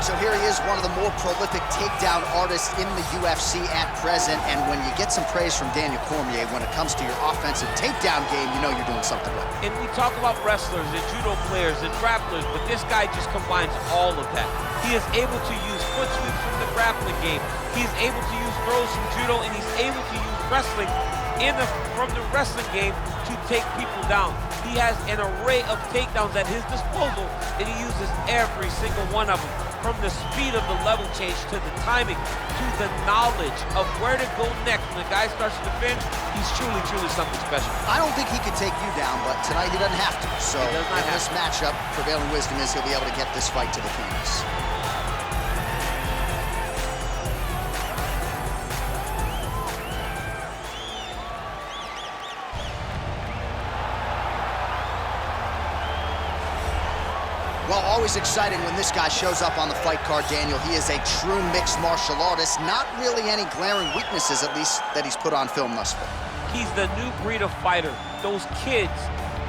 So here he is, one of the more prolific takedown artists in the UFC at present. And when you get some praise from Daniel Cormier when it comes to your offensive takedown game, you know you're doing something right. And we talk about wrestlers and judo players and grapplers, but this guy just combines all of that. He is able to use foot sweeps from the grappling game. He is able to use throws from judo, and he's able to use wrestling from the wrestling game to take people down. He has an array of takedowns at his disposal, and he uses every single one of them. From the speed of the level change, to the timing, to the knowledge of where to go next. When the guy starts to defend, he's truly, truly something special. I don't think he could take you down, but tonight he doesn't have to. So in this matchup, prevailing wisdom is he'll be able to get this fight to the canvas. Well, always exciting when this guy shows up on the fight card, Daniel. He is a true mixed martial artist. Not really any glaring weaknesses, at least, that he's put on film thus far. He's the new breed of fighter. Those kids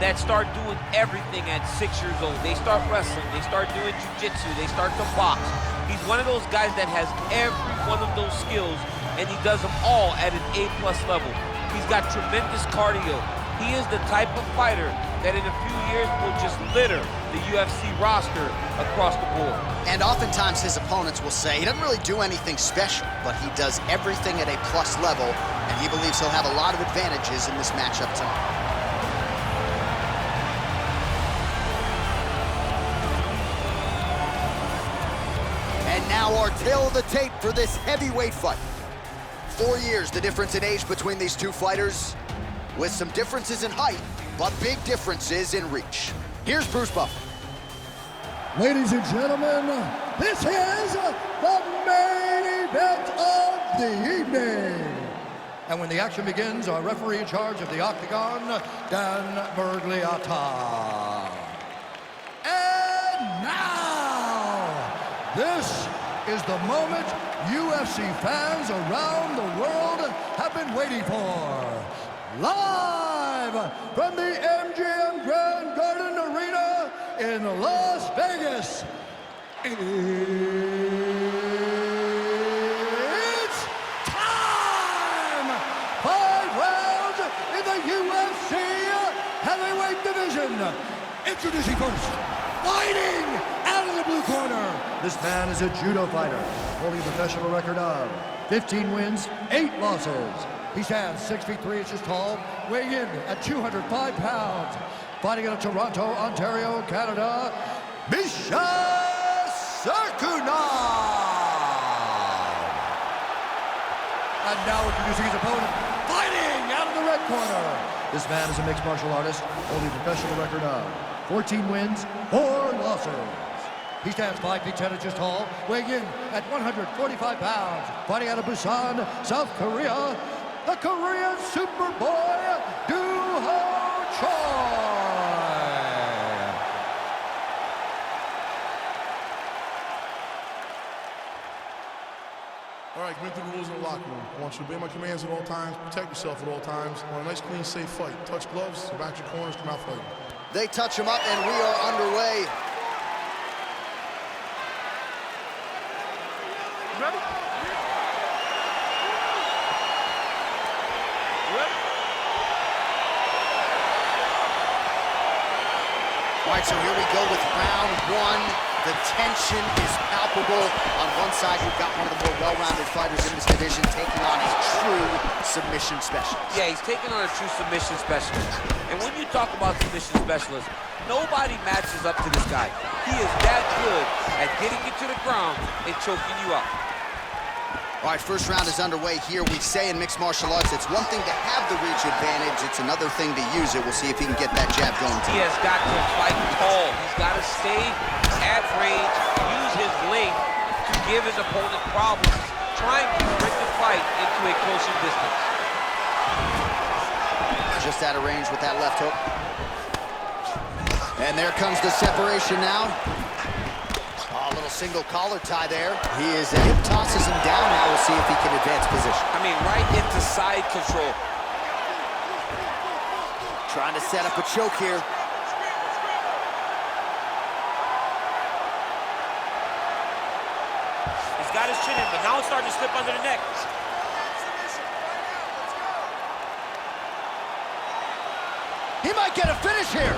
that start doing everything at 6 years old. They start wrestling, they start doing jiu-jitsu, they start to box. He's one of those guys that has every one of those skills, and he does them all at an A+ level. He's got tremendous cardio. He is the type of fighter that in a few years will just litter the UFC roster across the board. And oftentimes his opponents will say he doesn't really do anything special, but he does everything at a plus level, and he believes he'll have a lot of advantages in this matchup tonight. And now our tail of the tape for this heavyweight fight. 4 years the difference in age between these two fighters, with some differences in height, but big differences in reach. Here's Bruce Buffer. Ladies and gentlemen, this is the main event of the evening. And when the action begins, our referee in charge of the Octagon, Dan Bergliata. And now, this is the moment UFC fans around the world have been waiting for. Live from the MGM Grand Garden Arena in Las Vegas, it's time! 5 rounds in the UFC heavyweight division. Introducing first, fighting out of the blue corner. This man is a judo fighter, holding a professional record of 15 wins, 8 losses. He stands 6 feet 3 inches tall, weighing in at 205 pounds. Fighting out of Toronto, Ontario, Canada, Misha Cirkunov. And now introducing his opponent, fighting out of the red corner. This man is a mixed martial artist, holding a professional record of 14 wins, 4 losses. He stands 5 feet 10 inches tall, weighing in at 145 pounds. Fighting out of Busan, South Korea, the Korean Superboy, Doo-Ho Choi. All right, commit to the rules in the locker room. I want you to obey my commands at all times, protect yourself at all times. I want a nice, clean, safe fight. Touch gloves, back your corners, come out fighting. They touch him up, and we are underway. Ready? All right, so here we go with round 1. The tension is palpable. On one side, you've got one of the more well-rounded fighters in this division taking on a true submission specialist. Yeah, he's taking on a true submission specialist. And when you talk about submission specialists, nobody matches up to this guy. He is that good at getting you to the ground and choking you out. All right, first round is underway here. We say in mixed martial arts, it's one thing to have the reach advantage. It's another thing to use it. We'll see if he can get that jab going. He has got to fight tall. He's got to stay at range, use his length to give his opponent problems, trying to bring the fight into a closer distance. Just out of range with that left hook. And there comes the separation now. A little single collar tie there. He is hip tosses him down. Now we'll see if he can advance position. I mean, right into side control. Trying to set up a choke here. got his chin in, but now it's starting to slip under the neck. He might get a finish here.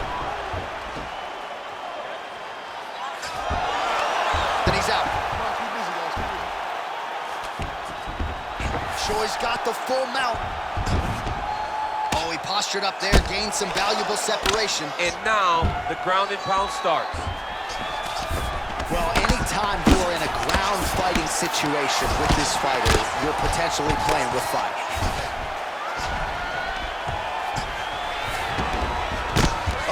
Then he's out. Choi's got the full mount. Oh, he postured up there, gained some valuable separation. And now the ground and pound starts. Well, anytime you are in a ground fighting situation with this fighter, you're potentially playing with fire.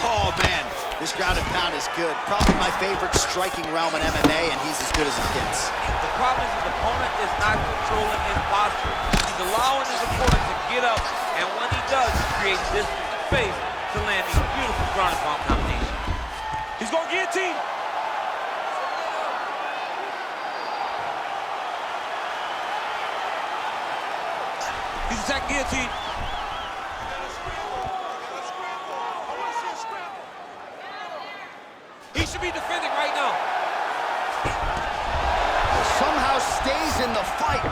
Oh, man, this ground and pound is good. Probably my favorite striking realm in MMA, and he's as good as it gets. The problem is his opponent is not controlling his posture. He's allowing his opponent to get up, and when he does, he creates distance and space to land these beautiful ground and pound combinations. He's going to guillotine. He's attacking guillotine. He should be defending right now. Somehow stays in the fight.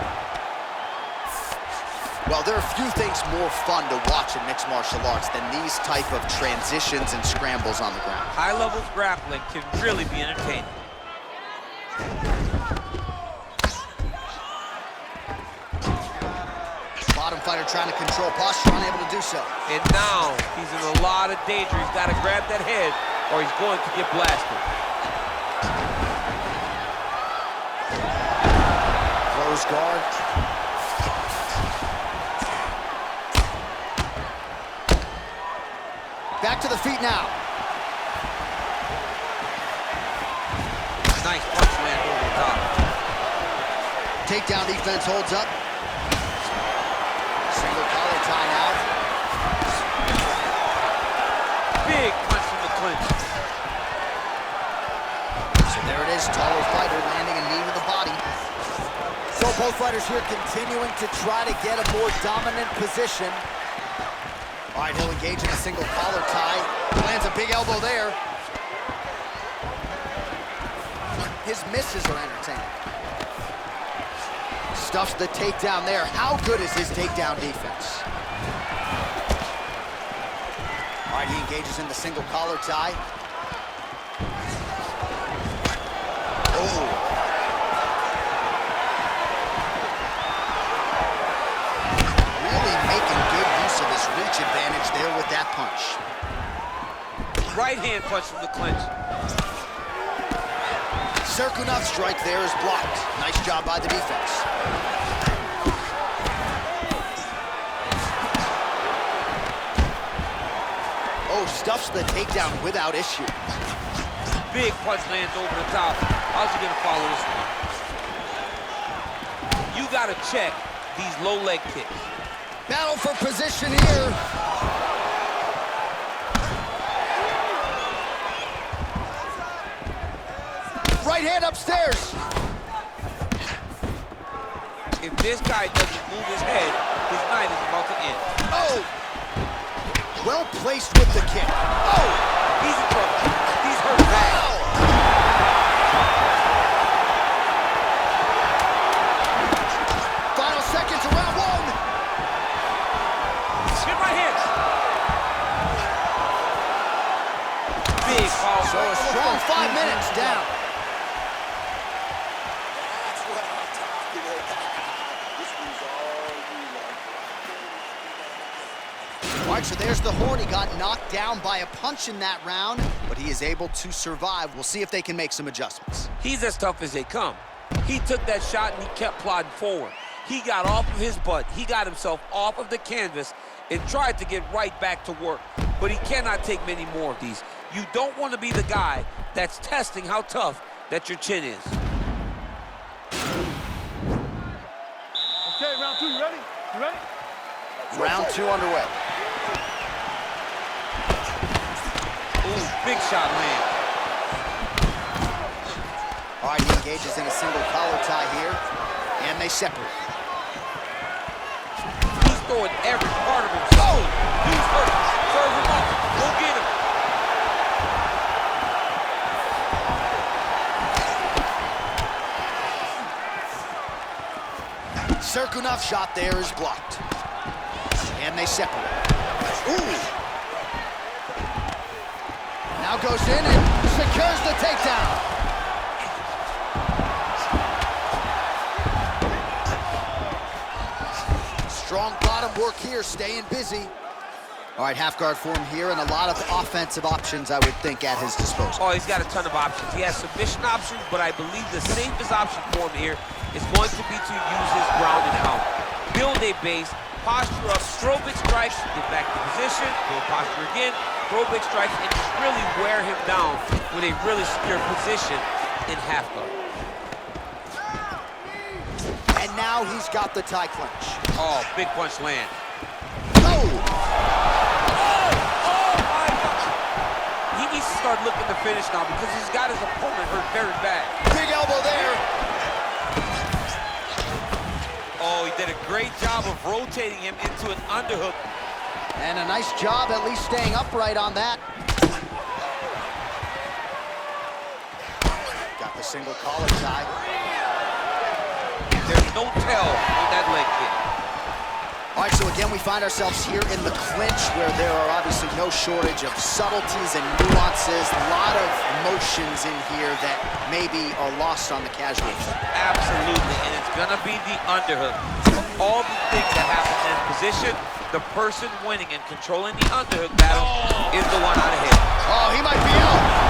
Well, there are few things more fun to watch in mixed martial arts than these type of transitions and scrambles on the ground. High-level grappling can really be entertaining. Bottom fighter trying to control posture, unable to do so. And now he's in a lot of danger. He's got to grab that head or he's going to get blasted. Close guard. Back to the feet now. Nice punch land over the top. Takedown defense holds up. Single collar tie now. Big punch from the clinch. So there it is, taller fighter landing a knee to the body. So both fighters here continuing to try to get a more dominant position. All right, he'll engage in a single collar tie. Lands a big elbow there. His misses are entertaining. Stuffs the takedown there. How good is his takedown defense? All right, he engages in the single collar tie. Oh. Really making good use of his reach advantage there with that punch. Right hand punch from the clinch. Serkunov strike there is blocked. Nice job by the defense. Oh, stuffs the takedown without issue. Big punch lands over the top. How's he gonna follow this one? You gotta check these low leg kicks. Battle for position here. Right hand upstairs. If this guy doesn't move his head, his night is about to end. Oh! Well placed with the kick. Oh! He's in trouble. He's hurt bad. Oh! Final seconds of round one. Hit right hand. Big foul. So a strong 5 minutes down. All right, so there's the Horn. He got knocked down by a punch in that round, but he is able to survive. We'll see if they can make some adjustments. He's as tough as they come. He took that shot and he kept plodding forward. He got off of his butt. He got himself off of the canvas and tried to get right back to work. But he cannot take many more of these. You don't want to be the guy that's testing how tough that your chin is. Okay, round two, you ready? You ready? Round two underway. Ooh, big shot land. All right, he engages in a single collar tie here, and they separate. He's throwing every part of himself. Oh! He's hurt. Serve him up. Go get him. Cirkunov's shot there is blocked. And they separate. Ooh! Now goes in and secures the takedown. Strong bottom work here, staying busy. All right, half guard form here, and a lot of offensive options, I would think, at his disposal. Oh, he's got a ton of options. He has submission options, but I believe the safest option for him here is going to be to use his ground and pound. Build a base, posture up, throw big strikes, get back to position, build posture again, throw big strikes, and just really wear him down with a really secure position in half guard. And now he's got the tie clinch. Oh, big punch land. Oh! He needs to start looking to finish now because he's got his opponent hurt very bad. Big elbow there. Oh, he did a great job of rotating him into an underhook. And a nice job at least staying upright on that. Got the single collar tie. There's no tell on that leg kick. All right, so again, we find ourselves here in the clinch where there are obviously no shortage of subtleties and nuances, a lot of motions in here that maybe are lost on the casual. Absolutely, and it's gonna be the underhook. Of all the things that happen in this position, the person winning and controlling the underhook battle is the one out of here. Oh, he might be out.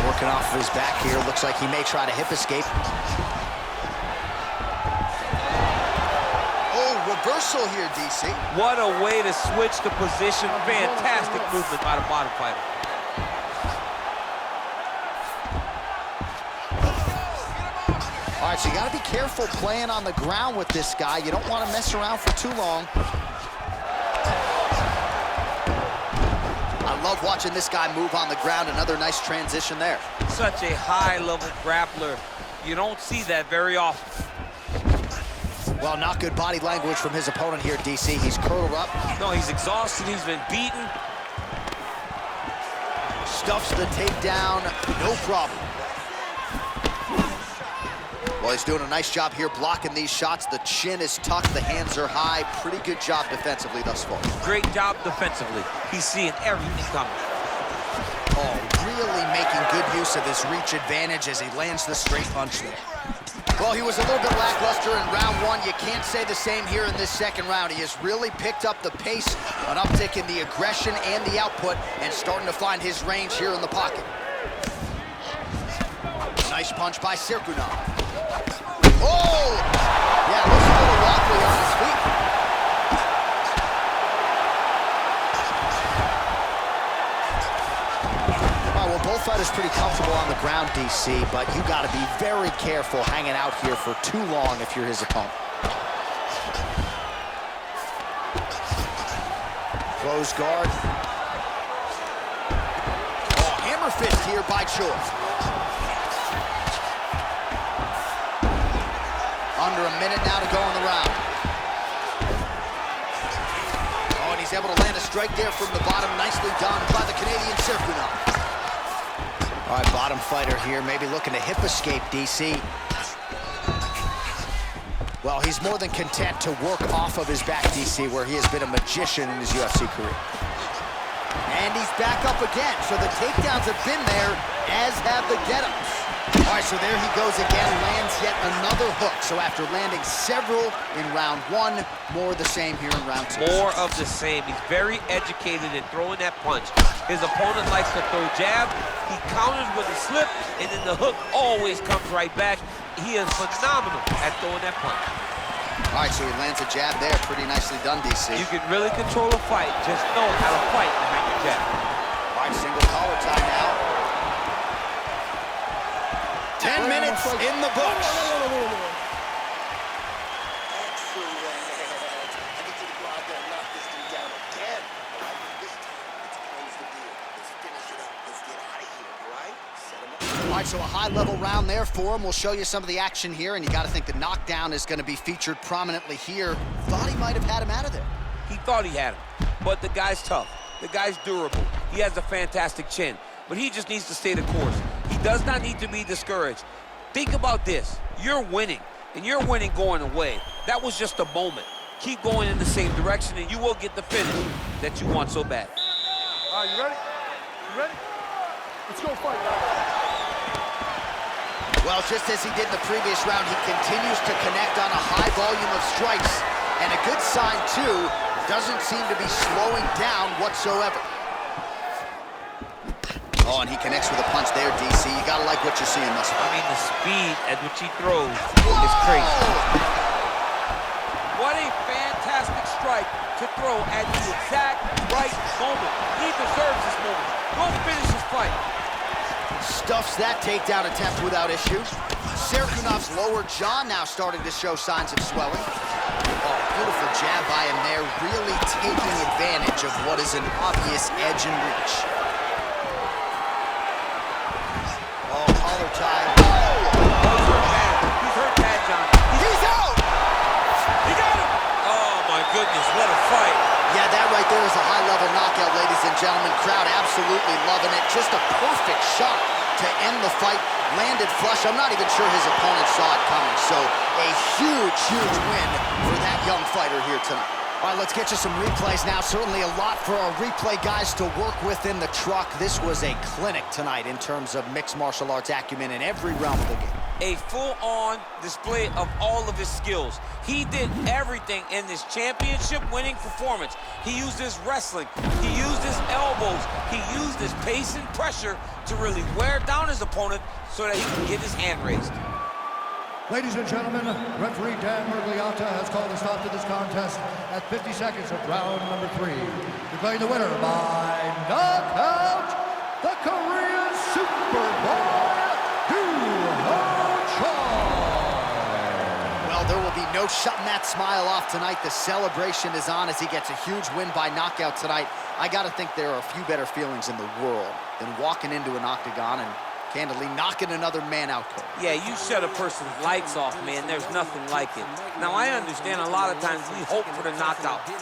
Working off of his back here. Looks like he may try to hip escape. Oh, reversal here, DC. What a way to switch the position. Fantastic movement by the bottom fighter. All right, so you got to be careful playing on the ground with this guy. You don't want to mess around for too long. I love watching this guy move on the ground. Another nice transition there. Such a high-level grappler. You don't see that very often. Well, not good body language from his opponent here, DC. He's curled up. No, he's exhausted. He's been beaten. Stuffs the takedown, no problem. Well, he's doing a nice job here blocking these shots. The chin is tucked, the hands are high. Pretty good job defensively thus far. Great job defensively. He's seeing everything coming. Oh, really making good use of his reach advantage as he lands the straight punch there. Well, he was a little bit lackluster in round one. You can't say the same here in this second round. He has really picked up the pace, an uptick in the aggression and the output, and starting to find his range here in the pocket. Nice punch by Cirkunov. Oh! Yeah, looks a little wobbly on his feet. All right, well, both fighters pretty comfortable on the ground, DC, but you got to be very careful hanging out here for too long if you're his opponent. Close guard. Oh, hammer fist here by Choi. Under a minute now to go in the round. Oh, and he's able to land a strike there from the bottom. Nicely done by the Canadian Cirkunov. All right, bottom fighter here, maybe looking to hip escape, DC. Well, he's more than content to work off of his back, DC, where he has been a magician in his UFC career. And he's back up again, so the takedowns have been there, as have the get-ups. All right, so there he goes again, lands yet another hook. So after landing several in round one, more of the same here in round two. More of the same. He's very educated in throwing that punch. His opponent likes to throw jab. He counters with a slip, and then the hook always comes right back. He is phenomenal at throwing that punch. All right, so he lands a jab there. Pretty nicely done, DC. You can really control a fight. Just know how to fight behind your jab. All right, single collar tie now. 10 minutes in the books. All right, so a high-level round there for him. We'll show you some of the action here, and you got to think the knockdown is going to be featured prominently here. Thought he might have had him out of there. He thought he had him, but the guy's tough. The guy's durable. He has a fantastic chin. but he just needs to stay the course. He does not need to be discouraged. Think about this. You're winning, and you're winning going away. That was just a moment. Keep going in the same direction, and you will get the finish that you want so bad. All right, you ready? You ready? Let's go fight. Well, just as he did in the previous round, he continues to connect on a high volume of strikes. And a good sign, too, doesn't seem to be slowing down whatsoever. Oh, and he connects with a punch there, DC. You gotta like what you're seeing thus far. I mean, the speed at which he throws is crazy. What a fantastic strike to throw at the exact right moment. He deserves this moment. Go finish his fight. Stuffs that takedown attempt without issue. Serkunov's lower jaw now starting to show signs of swelling. Oh, beautiful jab by him there, really taking advantage of what is an obvious edge and reach. Oh, collar tie. Oh! He's hurt bad. He's hurt bad, John. He's out! He got him! Oh, my goodness, what a fight. Yeah, that right there is a high-level knockout, ladies and gentlemen. Crowd absolutely loving it. Just a perfect shot to end the fight. Landed flush. I'm not even sure his opponent saw it coming. So a huge, huge win for that young fighter here tonight. All right, let's get you some replays now. Certainly a lot for our replay guys to work with in the truck. This was a clinic tonight in terms of mixed martial arts acumen in every realm of the game. A full-on display of all of his skills. He did everything in this championship-winning performance. He used his wrestling, he used his elbows, he used his pace and pressure to really wear down his opponent so that he can get his hand raised. Ladies and gentlemen, referee Dan Miragliotta has called a stop to this contest at 50 seconds of round number 3. Declaring the winner by knockout, the Korean Superboy, Well, there will be no shutting that smile off tonight. The celebration is on as he gets a huge win by knockout tonight. I gotta think there are a few better feelings in the world than walking into an octagon and candidly knocking another man out cold. Yeah, you shut a person's lights off, man. There's nothing like it. Now, I understand a lot of times we hope for the knockout,